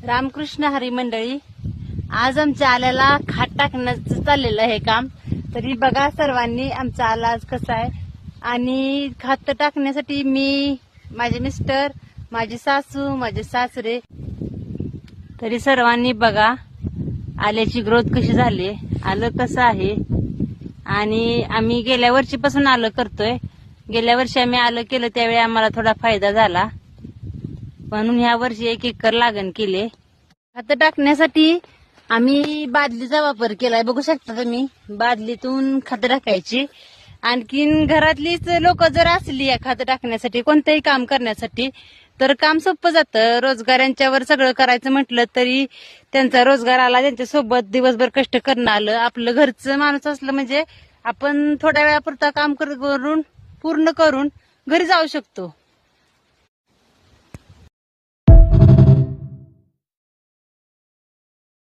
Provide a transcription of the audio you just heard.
रामकृष्ण हरी मंडळी, आज आमच्या आल्याला खाट टाकण्याचं चाललेलं आहे काम. तरी बघा सर्वांनी आमचा आला आज कसा आहे. आणि खात टाकण्यासाठी मी, माझे मिस्टर, माझी सासू, माझे सासरे, तरी सर्वांनी बघा आल्याची ग्रोथ कशी झाली, आलं कसं आहे. आणि आम्ही गेल्या वर्षीपासून आलं करतोय. गेल्या वर्षी आम्ही आलं केलं त्यावेळी आम्हाला थोडा फायदा झाला, म्हणून ह्या वर्षी 1 एकर लागण केले. खत टाकण्यासाठी आम्ही बादलीचा वापर केलाय. बघू शकता तुम्ही, बादलीतून खत टाकायची. आणखीन घरातलीच लोक जर असली या खत टाकण्यासाठी, कोणतंही काम करण्यासाठी, तर काम सोपं जातं. रोजगारांच्यावर सगळं करायचं म्हटलं तरी त्यांचा रोजगार आला, त्यांच्या सोबत दिवसभर कष्ट करणं आलं. आपलं घरचं माणूस असलं म्हणजे आपण थोड्या वेळापुरता काम करून पूर्ण करून घरी जाऊ शकतो.